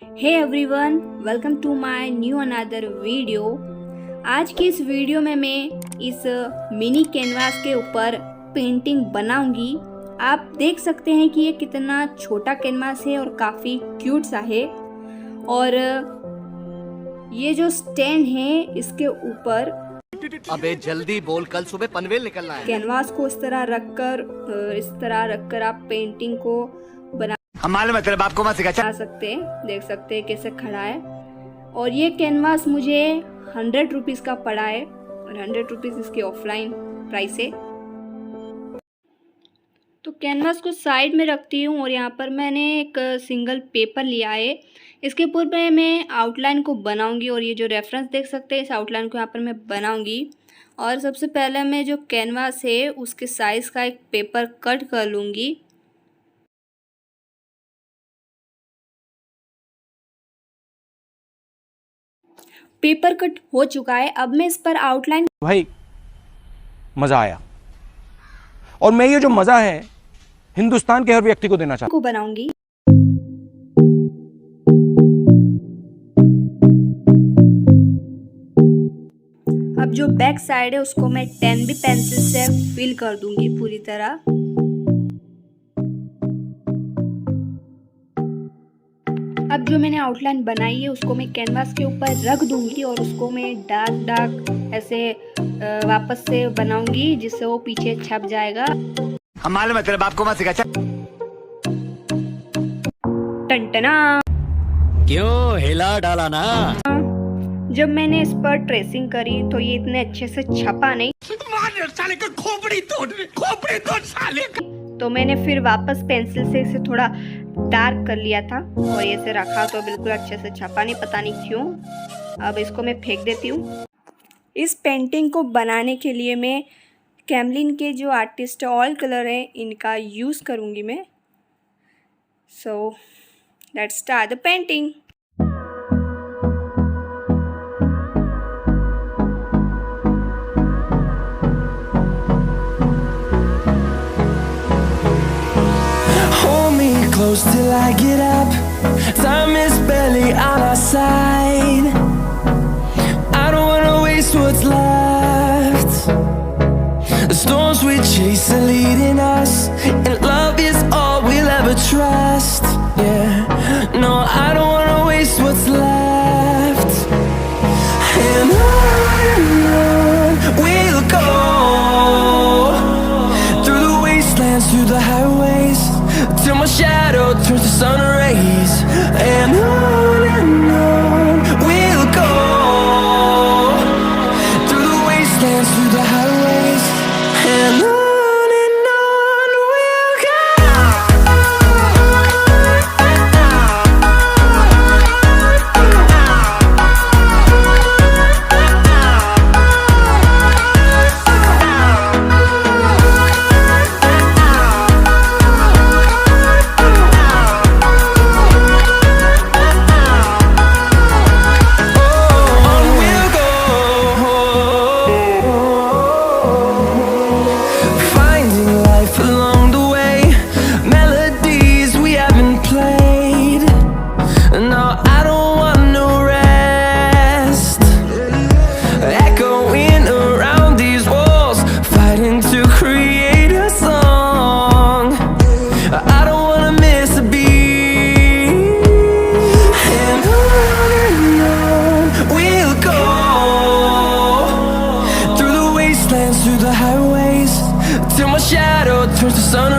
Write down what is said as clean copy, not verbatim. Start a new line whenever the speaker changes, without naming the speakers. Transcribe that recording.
Hey everyone, welcome to my new another video. आज की इस वीडियो में मैं इस मिनी कैनवास के ऊपर पेंटिंग बनाऊंगी। आप देख सकते हैं कि ये कितना छोटा कैनवास है और काफ़ी क्यूट सा है। और ये जो स्टैंड है इसके ऊपर
अबे जल्दी बोल, कल सुबह पनवेल निकलना है।
कैनवास को इस तरह रखकर आप पेंटिंग को बना
मालूम है तेरे बाप को मत सिखा
सकते हैं। देख सकते हैं कैसे खड़ा है। और ये कैनवास मुझे 100 रुपीज़ का पड़ा है और 100 रुपीज़ इसके ऑफलाइन प्राइस है। तो कैनवास को साइड में रखती हूँ और यहाँ पर मैंने एक सिंगल पेपर लिया है। इसके पूर्व में मैं आउटलाइन को बनाऊंगी और ये जो रेफरेंस देख सकते हैं इस आउटलाइन को यहाँ पर मैं बनाऊंगी। और सबसे पहले मैं जो कैनवास है उसके साइज़ का एक पेपर कट कर लूँगी। पेपर कट हो चुका है। अब मैं इस पर आउटलाइन
भाई मजा आया और मैं ये जो मजा है हिंदुस्तान के हर व्यक्ति को देना चाहता
को बनाऊंगी। अब जो बैक साइड है उसको मैं 10B पेंसिल से फिल कर दूंगी पूरी तरह। अब जो मैंने आउटलाइन बनाई है उसको मैं कैनवास के ऊपर रख दूंगी और उसको मैं डार्क ऐसे वापस से बनाऊंगी जिससे वो पीछे छप जाएगा।
हम मालूम है तेरे बाप को मत सिखा।
टंटना
क्यों हिला डाला ना।
जब मैंने इस पर ट्रेसिंग करी तो ये इतने अच्छे से छपा नहीं।
साले का खोपड़ी तोड़ साले का।
तो मैंने फिर वापस पेंसिल से इसे थोड़ा डार्क कर लिया था और ये से रखा तो बिल्कुल अच्छे से छपा नहीं, पता नहीं क्यों। अब इसको मैं फेंक देती हूँ। इस पेंटिंग को बनाने के लिए मैं कैमलिन के जो आर्टिस्ट ऑयल कलर है इनका यूज़ करूँगी मैं। So let's start the painting.
Close till I get up. Time is barely on our side. I don't wanna waste what's left. The storms we chase are leading us, and love is all we'll ever trust. Yeah, no, I don't wanna waste what's left. And on we'll go, through the wastelands, through the highways, till my shadow turns to sun rays. And on we'll go, through the wastelands, through the highways. And on we'll go. Through the highways, till my shadow turns to sun